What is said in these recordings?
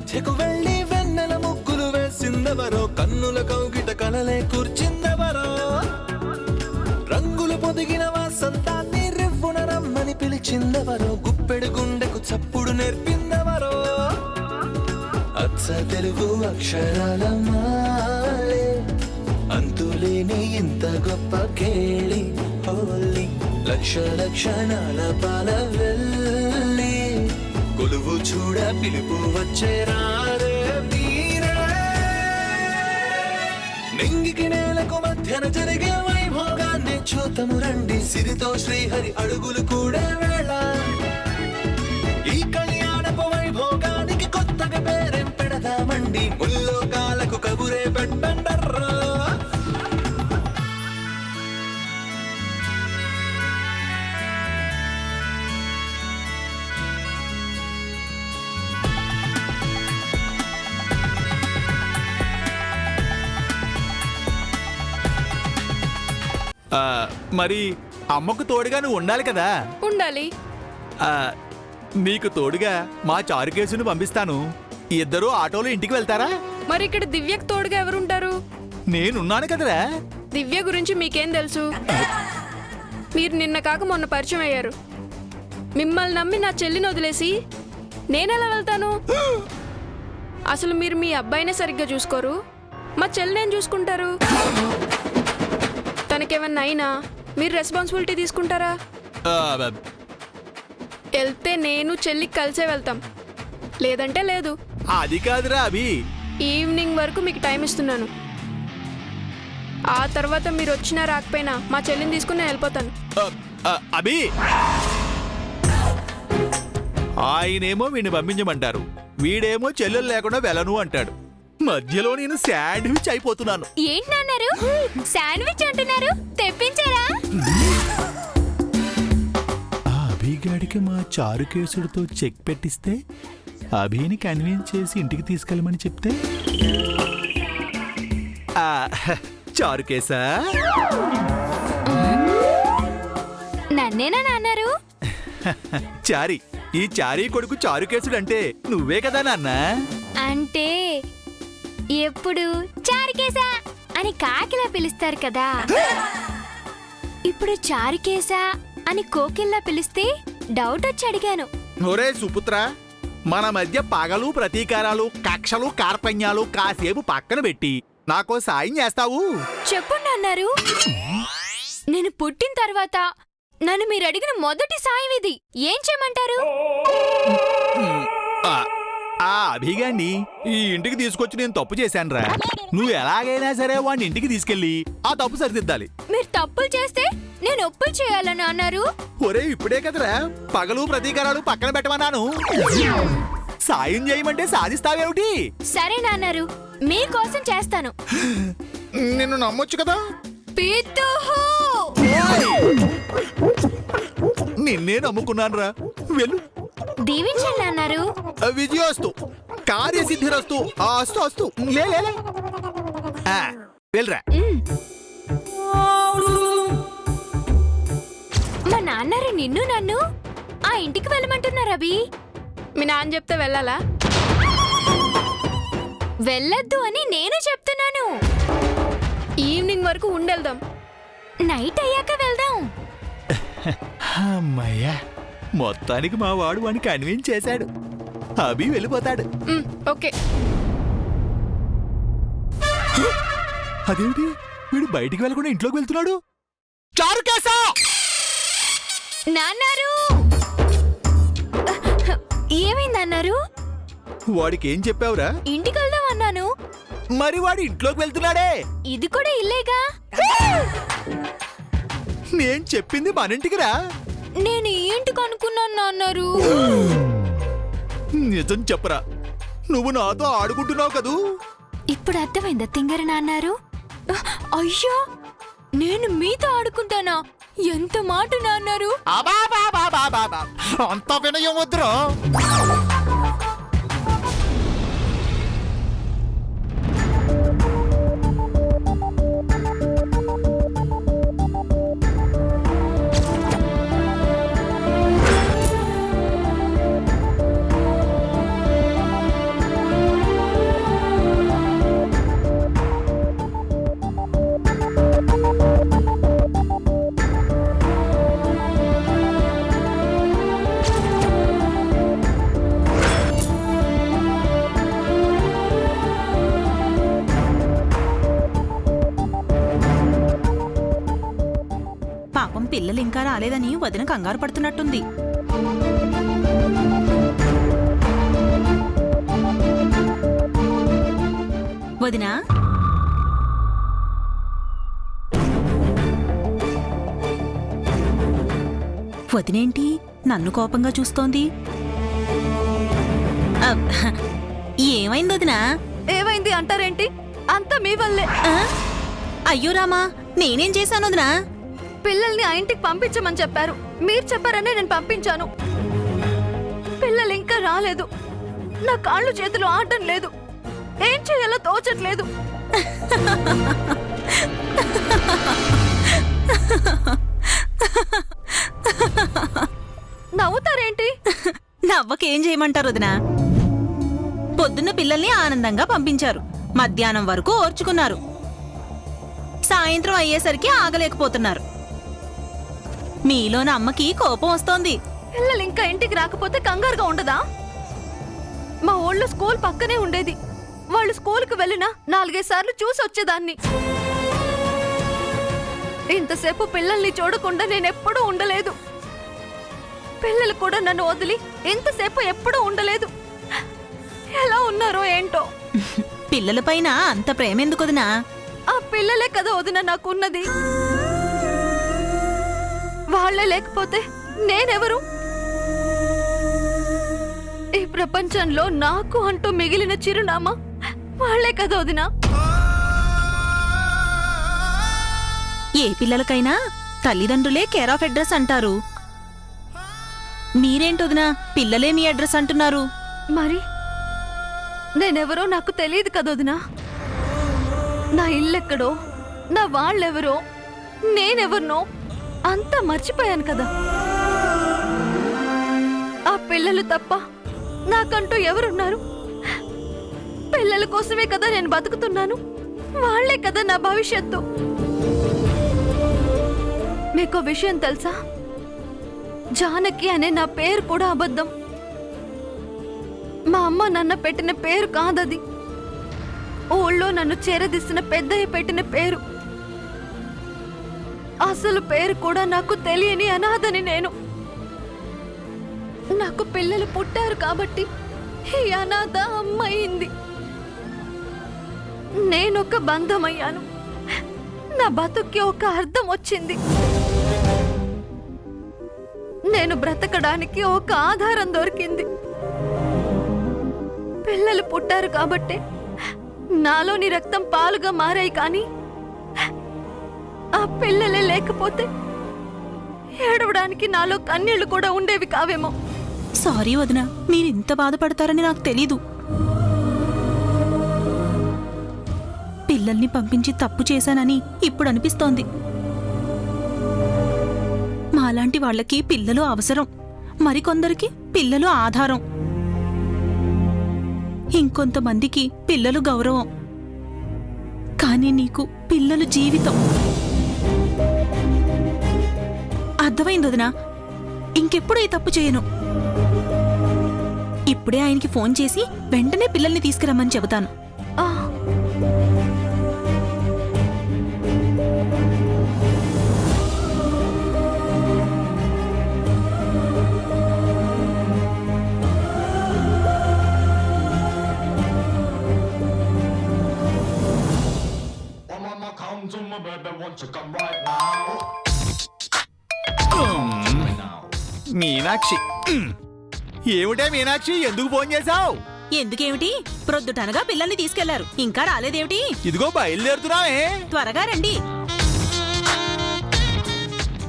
మధ్యకు వెళ్ళి వెన్నెల ముగ్గులు వేసిందెవరో, కన్నుల కౌగిట కలలే కూర్చిందెవరో, రంగులు పొదిగిన వాసంతాన్ని రివ్వున రమ్మని పిలిచిందెవరో, గుప్పెడు గుండెకు చప్పుడు నేర్పిందెవరో, అచ్చ తెలుగు అక్షరాల మాలే, అంతులేని ఇంత గొప్ప కేళి హోలీ, లక్ష లక్షణాల పాల వెళ్ళి, కొలువు చూడ పిలుపు వచ్చేరారే మీరే, నింగికి నేలకు మధ్యన జరిగే వైభోగాన్ని చూతము రండి, సిరితో శ్రీహరి అడుగులు కూడా వేళ, ఈ కళ్యాణపు వైభోగానికి కొత్తగా పేరేం పెడదామండి, ముల్లోకాలకు కబురే పెట్టండర్రా. మరి అమ్మకు తోడుగా నువ్వు ఉండాలి కదా. ఉండాలి. నీకు తోడుగా మా చారుకేసును పంపిస్తాను. ఇద్దరూ ఆటోలో ఇంటికి వెళ్తారా? మరి ఇక్కడ దివ్యకు తోడుగా ఎవరుంటారు? నేనున్నాను కదరా. దివ్య గురించి మీకేం తెలుసు? మీరు నిన్న కాక మొన్న పరిచయం అయ్యారు. మిమ్మల్ని నమ్మి నా చెల్లిని వదిలేసి నేనెలా వెళ్తాను? అసలు మీరు మీ అబ్బాయినే సరిగ్గా చూసుకోరు, మా చెల్లినేం చూసుకుంటారు? తనకేమన్నా అయినా మీరు రెస్పాన్సిబిలిటీ తీసుకుంటారా? వెళ్తే నేను చెల్లికి కలిసే వెళ్తాం, లేదంటే లేదు. అది కాదురా అభి. ఈవినింగ్ వరకు మీకు టైం ఇస్తున్నాను. ఆ తర్వాత మీరు వచ్చినా రాకపోయినా మా చెల్లిని తీసుకుని నేను వెళ్ళిపోతాను. అభి, ఆయనేమో వీడిని పంపించమంటారు, వీడేమో చెల్లెలు లేకుండా వెళ్ళను అంటాడు. మధ్యలో నేను శాండ్విచ్ అయిపోతున్నాను. ఏంటన్నారు? శాండ్విచ్ అంటున్నారు, తెప్పించారా? ఆ అభిగాడికి మా చారుకేసుడితో చెక్ పెట్టిస్తే అభిని కన్విన్స్ చేసి ఇంటికి తీసుకెళ్ళమని చెప్తే, చారుకేసా నన్నేనా నాన్నారు? చారి, ఈ చారీ కొడుకు చారుకేసుడు అంటే నువ్వే కదా నాన్న. అంటే ఎప్పుడు చారుకేసా అని కాకిలా పిలుస్తారు కదా, ఇప్పుడు చారుకేసా అని కోకిల్లా పిలిస్తే డౌట్ వచ్చి అడిగాను. ఒరే సుపుత్ర, మన మధ్య పగలు ప్రతీకారాలు కక్షలు కార్పణ్యాలు కాసేపు పక్కన పెట్టి నాకో సాయం చేస్తావు? చెప్పండి అన్నారు. నేను పుట్టిన తర్వాత నన్ను మీరు అడిగిన మొదటి సాయం ఇది. ఏం చేయమంటారు? ఆ అభిగాన్ని ఈ ఇంటికి తీసుకొచ్చి నేను తప్పు చేశానురా. నువ్వు ఎలాగైనా సరే వాడిని ఇంటికి తీసుకెళ్ళి ఆ తప్పు సరిదిద్దాలి. మీరు తప్పులు చేస్తే నేను ఒప్పులు చేయాలని అన్నారు. ఒరే ఇప్పుడే కదరా పగలు ప్రతీకారాలు పక్కన పెట్టమన్నాను. సాయం చేయమంటే సాధిస్తావేమిటి? సరే నాన్నారు, మీకోసం చేస్తాను. నిన్ను నమ్మొచ్చు కదా. పితుహు, నిన్నే నమ్ముకున్నానురా. వెళ్ళు. దీవించండి అన్నారు. విజయోస్తు, కార్యసిద్ధిరస్తు, అస్తు అస్తు. లే వెళ్ళరా. మా నాన్నారు నిన్ను నన్ను ఆ ఇంటికి వెళ్ళమంటున్నారు. అభి, మీ నాన్న చెప్తే వెళ్ళాలా? వెళ్ళొద్దు అని నేను చెప్తున్నాను. ఈవినింగ్ వరకు ఉండెళ్దాం. నైట్ అయ్యాక వెళ్దాం. అమ్మయ్యా, మొత్తానికి మా వాడు వాడిని కన్విన్స్ చేశాడు. అభి వెళ్ళిపోతాడు. ఓకే. అదేమిటి, వీడు బయటికి వెళ్ళకుండా ఇంట్లోకి వెళ్తున్నాడు? చారుకేసా! నాన్నారు, ఏమైందన్నారు? వాడికి ఏం చెప్పావురా? ఇంటికి వెళ్దాం అన్నాను. మరి వాడు ఇంట్లోకి వెళ్తున్నాడే. ఇది కూడా ఇల్లేగా. నేను చెప్పింది మన ఇంటికి రా. నేను ఈ ఇంటికి అనుకున్నాను నాన్నారు. నిజం చెప్పరా, నువ్వు నాతో ఆడుకుంటున్నావు కదూ. ఇప్పుడు అర్థమైందా తింగర నాన్నారు? అయ్యో, నేను మీతో ఆడుకుంటానా? ఎంత మాట నాన్నారు. అంత వినయం వద్దురా. ఇంకా రాలేదని వదిన కంగారు పడుతున్నట్టుంది. వదినా, వదినేంటి నన్ను కోపంగా చూస్తోంది? అబ్, ఏమైంది వదినా? ఏమైంది అంటారేంటి? అంతా మీ వల్లే. ఆ? అయ్యో రామా, నేనేం చేశాను వదినా? పిల్లల్ని ఆ ఇంటికి పంపించమని చెప్పారు. మీరు చెప్పారనే నేను పంపించాను. పిల్లలు ఇంకా రాలేదు. నా కాళ్ళు చేతులు ఆడటం లేదు. ఏం చేయాలో తోచట్లేదు. నవ్వుతారేంటి? నవ్వకేం చేయమంటారు వదినా? పొద్దున్న పిల్లల్ని ఆనందంగా పంపించారు, మధ్యాహ్నం వరకు ఓర్చుకున్నారు, సాయంత్రం అయ్యేసరికి ఆగలేకపోతున్నారు. మీలోని అమ్మకి కోపం వస్తోంది. పిల్లలు ఇంకా ఇంటికి రాకపోతే కంగారుగా ఉండదా? మా ఊళ్ళో స్కూల్ పక్కనే ఉండేది. వాళ్ళు స్కూల్కి వెళ్ళినా 4-5 సార్లు చూసి వచ్చేదాన్ని. ఇంతసేపు పిల్లల్ని చూడకుండా నేనెప్పుడూ ఉండలేదు. పిల్లలు కూడా నన్ను వదిలి ఇంతసేపు ఎప్పుడూ ఉండలేదు. ఎలా ఉన్నారో ఏంటో. పిల్లలపైన అంత ప్రేమెందుకొదినా? ఆ పిల్లలే కదా వదిన నాకున్నది. వాళ్ళే లేకపోతే నేనెవరు? ఈ ప్రపంచంలో నాకు అంటూ మిగిలిన చిరునామా వాళ్ళే కదా వదినా. ఏ పిల్లలకైనా తల్లిదండ్రులే కేర్ ఆఫ్ అడ్రస్ అంటారు. మీరేంటొదినా పిల్లలే మీ అడ్రస్ అంటున్నారు? మరి నేనెవరో నాకు తెలియదు కదొదినా. నా ఇల్లెక్కడో, నా వాళ్ళెవరో, నేనెవరినో అంతా మర్చిపోయాను కదా. ఆ పిల్లలు తప్ప నాకంటూ ఎవరున్నారు? పిల్లల కోసమే కదా నేను బతుకుతున్నాను. వాళ్లే కదా నా భవిష్యత్తు. మీకు విషయం తెలుసా? జానకి అనే నా పేరు కూడా అబద్ధం. మా అమ్మ నన్ను పెట్టిన పేరు కాదది. ఊళ్ళో నన్ను చేరదీసిన పెద్దయ్య పెట్టిన పేరు. అసలు పేరు కూడా నాకు తెలియని అనాథని నేను. నాకు పిల్లలు పుట్టారు కాబట్టి ఈ అనాథ అమ్మాయింది. నేనొక బంధమయ్యాను. నా బతుక్కి ఒక అర్థం వచ్చింది. నేను బ్రతకడానికి ఒక ఆధారం దొరికింది. పిల్లలు పుట్టారు కాబట్టి నాలోని రక్తం పాలుగా మారాయి. కానీ ఆ పిల్లలే లేకపోతే ఏడవడానికి నాలో కన్నీళ్లు కూడా ఉండేవి కావేమో. సారీ వదినా, మీరింత బాధపడతారని నాకు తెలీదు. పిల్లల్ని పంపించి తప్పు చేశానని ఇప్పుడు అనిపిస్తోంది. మాలాంటి వాళ్ళకి పిల్లలు అవసరం, మరికొందరికి పిల్లలు ఆధారం, ఇంకొంతమందికి పిల్లలు గౌరవం. కానీ నీకు పిల్లలు జీవితం. అర్థమైంది వదినా, ఇంకెప్పుడు ఈ తప్పు చేయను. ఇప్పుడే ఆయనకి ఫోన్ చేసి వెంటనే పిల్లల్ని తీసుకురమ్మని చెబుతాను. ఆ, Come to my baby, won't you come right now? Meenakshi, ఏమిటే మీనాక్షి, ఎందుకు ఫోన్ చేశావు? ఎందుకేమిటి, ప్రొద్దుటనగా పిల్లల్ని తీసుకెళ్లారు, ఇంకా రాలేదేమిటి? ఇదిగో బయలుదేరుతున్నావే. త్వరగా రండి.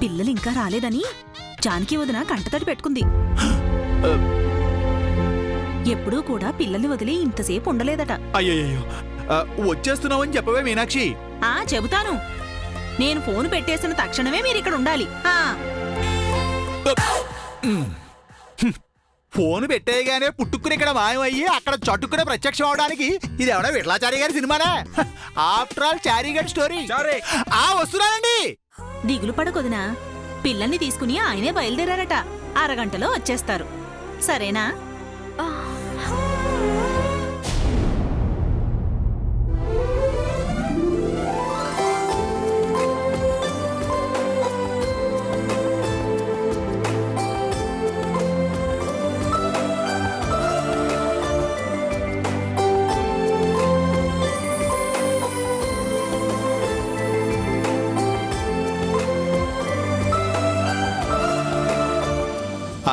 పిల్లలు ఇంకా రాలేదని జానకి వదిన కంటతడి పెట్టుకుంది. ఎప్పుడూ కూడా పిల్లల్ని వదిలి ఇంతసేపు ఉండలేదట. అయ్యయ్యో, వచ్చేస్తున్నావని చెప్పవే మీనాక్షి. చెబుతాను. నేను ఫోన్ పెట్టేసిన తక్షణమే మీరిక్కడ ఉండాలి. ఫోన్ పెట్టేయగానే పుట్టుకుని ఇక్కడ మాయమయ్యి అక్కడ చట్టుకునే ప్రత్యక్షం అవడానికి ఇది ఎవడో విఠలాచారి గారి సినిమానే. ఆఫ్టర్ ఆల్ చారీ గారి స్టోరీ. వస్తున్నానండి. దిగులు పడకొదినా, పిల్లల్ని తీసుకుని ఆయనే బయలుదేరారట. అరగంటలో వచ్చేస్తారు. సరేనా?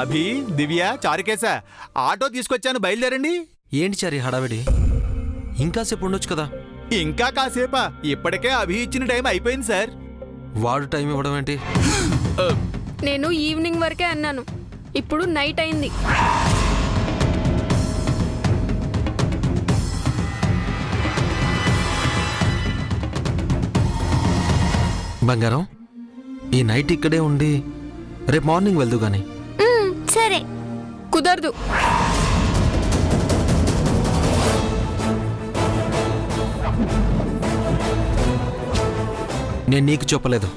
అభి, దివ్య, చారుకేశ ఆటో తీసుకొచ్చాను, బయలుదేరండి. ఏంటి చారి హడావిడి? ఇంకాసేపు ఉండొచ్చు కదా. ఇంకా కాసేపా? ఇప్పటికే అభి ఇచ్చిన టైం అయిపోయింది సార్. వాడు టైం ఇవ్వడం ఏంటి? నేను ఈవినింగ్ వరకే అన్నాను, ఇప్పుడు నైట్ అయింది. బంగారం, ఈ నైట్ ఇక్కడే ఉండి రేపు మార్నింగ్ వెళ్దు గాని. సరే. కుదరదు. నేను నీకు చెప్పలేదు,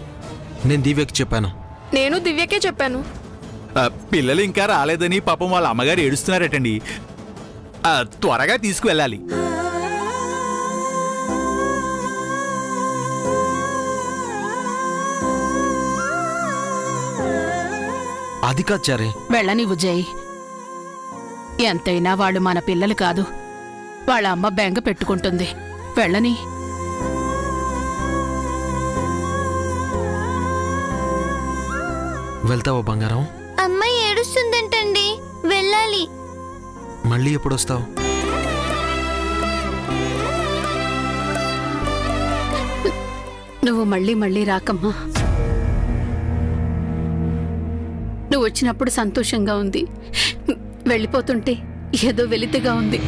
నేను దివ్యకి చెప్పాను. నేను దివ్యకే చెప్పాను. పిల్లలు ఇంకా రాలేదని పాపం వాళ్ళ అమ్మగారు ఏడుస్తున్నారటండి. త్వరగా తీసుకువెళ్ళాలి. అది కాదు చారి. వెళ్ళని విజయ్, ఎంతైనా వాళ్ళు మన పిల్లలు కాదు. వాళ్ళ అమ్మ బెంగ పెట్టుకుంటుంది. వెళ్ళని. వెళ్తావా బంగారం? అమ్మాయి ఏడుస్తుందంటండి, వెళ్ళాలి. మళ్ళీ ఎప్పుడు వస్తావు? నువ్వు మళ్ళీ మళ్ళీ రాకమ్మా. నువ్వు వచ్చినప్పుడు సంతోషంగా ఉంది, వెళ్ళిపోతుంటే ఏదో వెలితిగా ఉంది.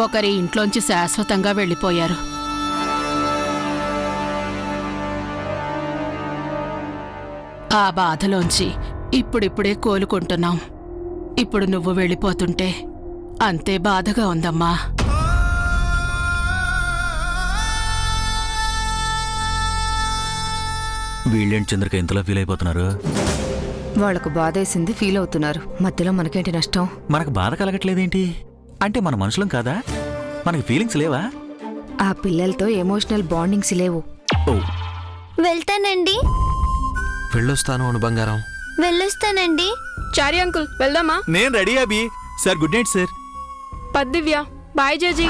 ఒకరి ఇంట్లోంచి శాశ్వతంగా వెళ్ళిపోయారు. ఆ బాధలోంచి ఇప్పుడిప్పుడే కోలుకుంటున్నాం. ఇప్పుడు నువ్వు వెళ్ళిపోతుంటే అంతే బాధగా ఉందమ్మా. వీళ్ళేంటి చంద్రక ఇంతలా ఫీల్ అయిపోతున్నారు? వాళ్ళకు బాధేసింది ఫీల్ అవుతున్నారు. మధ్యలో మనకేంటి నష్టం? మనకు బాధ కలగట్లేదేంటి? అంటే మన మనుషులం కాదా? మనకి ఫీలింగ్స్ లేవా? ఆ పిల్లలతో ఎమోషనల్ బాండింగ్స్ లేవు. ఓ, వెళ్తానండి. వెళ్ళొస్తాను అను బంగారం. వెళ్ళొస్తానండి. చారి అంకుల్, వెళ్దామా? నేను ready Abhi. Sir good night sir. పద్ దివ్య, బాయ్ జేజీ.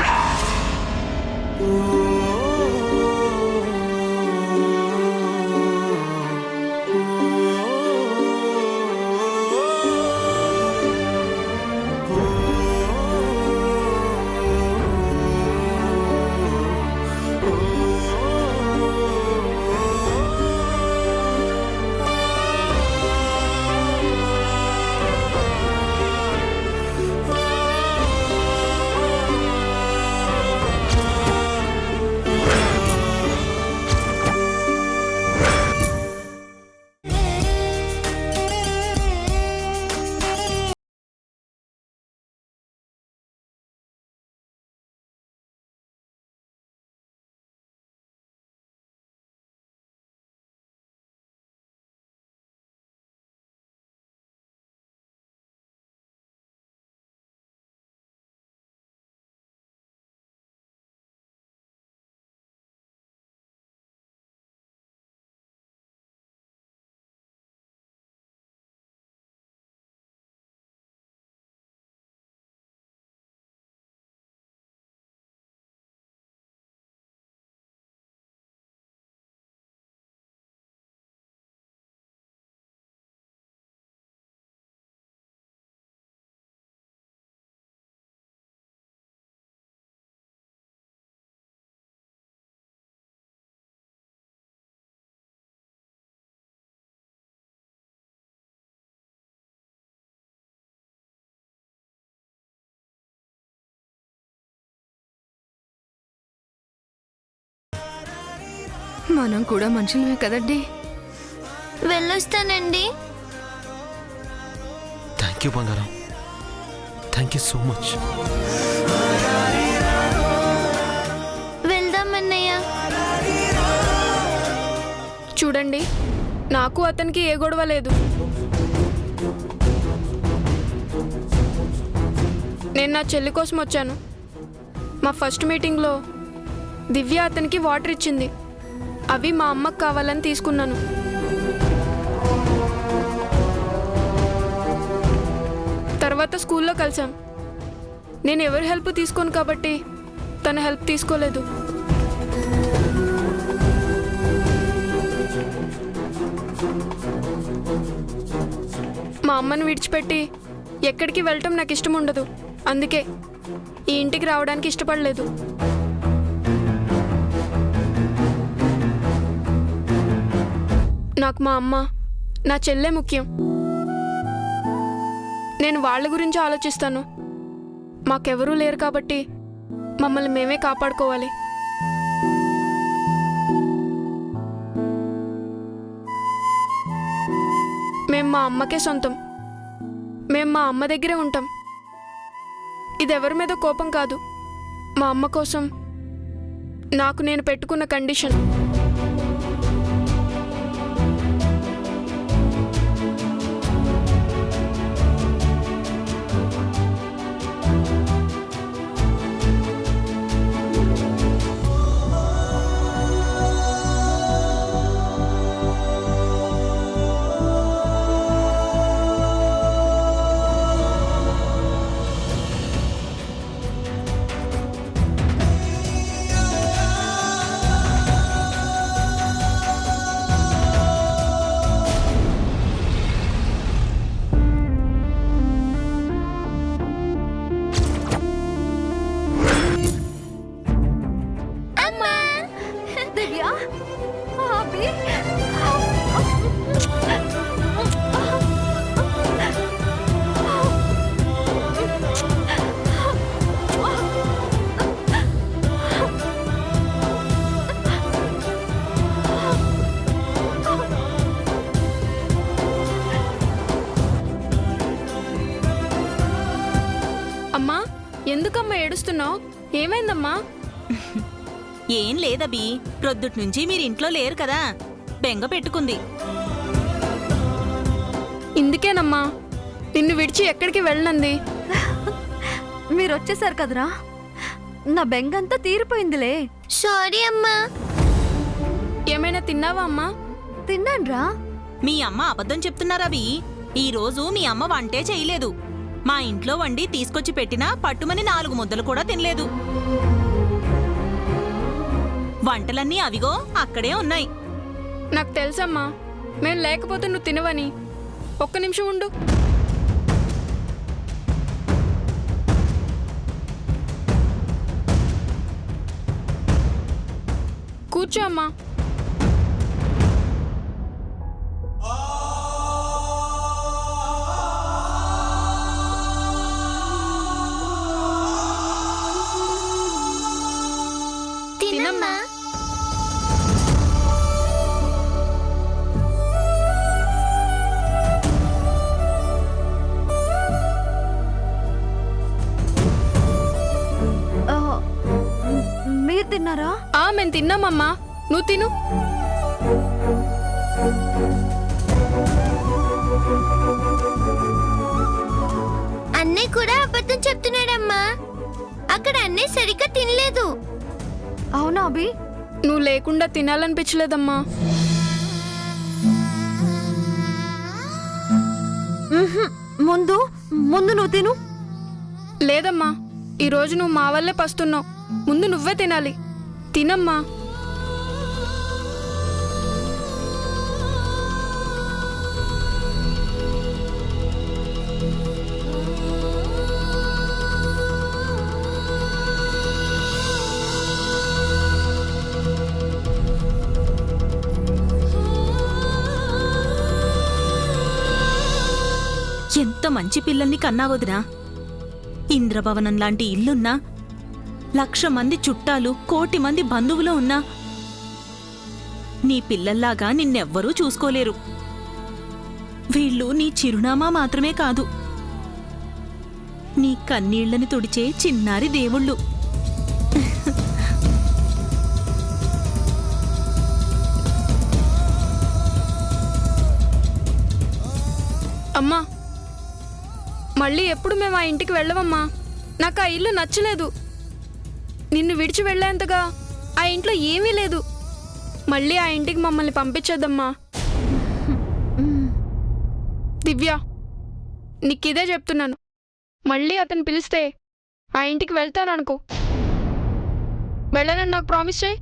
మనం కూడా మనుషులమే కదండి. వెళ్ళొస్తానండి. థ్యాంక్ యూ బంగారం, థ్యాంక్ యూ సో మచ్. వెళ్దామన్నయ్య. చూడండి, నాకు అతనికి ఏ గొడవ లేదు. నేను నా చెల్లి కోసం వచ్చాను. మా ఫస్ట్ మీటింగ్లో దివ్య అతనికి వాటర్ ఇచ్చింది. అవి మా అమ్మకు కావాలని తీసుకున్నాను. తర్వాత స్కూల్లో కలిసాం. నేను ఎవరి హెల్ప్ తీసుకోను కాబట్టి తన హెల్ప్ తీసుకోలేదు. మా అమ్మని విడిచిపెట్టి ఎక్కడికి వెళ్ళటం నాకు ఇష్టం ఉండదు. అందుకే ఈ ఇంటికి రావడానికి ఇష్టపడలేదు. నాకు మా అమ్మ, నా చెల్లె ముఖ్యం. నేను వాళ్ళ గురించి ఆలోచిస్తాను. మాకెవరూ లేరు కాబట్టి మమ్మల్ని మేమే కాపాడుకోవాలి. మేం మా అమ్మకే సొంతం. మేం మా అమ్మ దగ్గరే ఉంటాం. ఇదెవరి మీద కోపం కాదు, మా అమ్మ కోసం నాకు నేను పెట్టుకున్న కండిషన్. దివ్య, అభి, అమ్మా, ఎందుకమ్మా ఏడుస్తున్నావు? ఏమైందమ్మా? ఏం లేదబి, ప్రొద్దుటి నుంచి మీరు ఇంట్లో లేరు కదా, బెంగ పెట్టుకుంది. ఇందుకేనమ్మా నిన్ను విడిచి ఎక్కడికి వెళ్ళనంది. మీరు వచ్చేసారు కదరా, నా బెంగంతా తీరిపోయిందిలే. సారీ అమ్మా. ఏమైనా తిన్నావా అమ్మా? తిన్నాన్రా. మీ అమ్మ అబద్ధం చెప్తున్నారబి. ఈ రోజు మీ అమ్మ వంటే చేయలేదు. మా ఇంట్లో వండి తీసుకొచ్చి పెట్టినా పట్టుమని 4 ముద్దలు కూడా తినలేదు. వంటలన్నీ అవిగో అక్కడే ఉన్నాయి. నాకు తెలుసమ్మా, మేము లేకపోతే నువ్వు తినవని. ఒక్క నిమిషం ఉండు. కూర్చో అమ్మా. తినమ్మా. మీరు తిన్నారా? మేము తిన్నామమ్మా, నువ్వు తిను. అన్నయ్య కూడా అబద్ధం చెప్తున్నాడమ్మా. అక్కడ అన్నయ్య సరిగ్గా తినలేదు. అవునా అభి? నువ్వు లేకుండా తినాలనిపించలేదమ్మా. ముందు నువ్వు తిను. లేదమ్మా, ఈరోజు నువ్వు మా వల్లే పస్తున్నావు. ముందు నువ్వే తినాలి. తినమ్మా. ఎంత మంచి పిల్లల్ని కన్నావదినా. ఇంద్రభవనం లాంటి ఇల్లున్నా, 1,00,000 మంది చుట్టాలు, 1,00,00,000 మంది బంధువులు ఉన్నా నీ పిల్లల్లాగా నిన్నెవ్వరూ చూసుకోలేరు. వీళ్ళు నీ చిరునామా మాత్రమే కాదు, నీ కన్నీళ్లని తుడిచే చిన్నారి దేవుళ్ళు. అమ్మా, మళ్ళీ ఎప్పుడు మేము ఆ ఇంటికి వెళ్ళవమ్మా. నాకు ఆ ఇల్లు నచ్చలేదు. నిన్ను విడిచి వెళ్ళేంతగా ఆ ఇంట్లో ఏమీ లేదు. మళ్ళీ ఆ ఇంటికి మమ్మల్ని పంపించద్దమ్మా. దివ్య, నీకిదే చెప్తున్నాను. మళ్ళీ అతను పిలిస్తే ఆ ఇంటికి వెళ్తాననుకో. వెళ్ళనని నాకు ప్రామిస్ చేయి.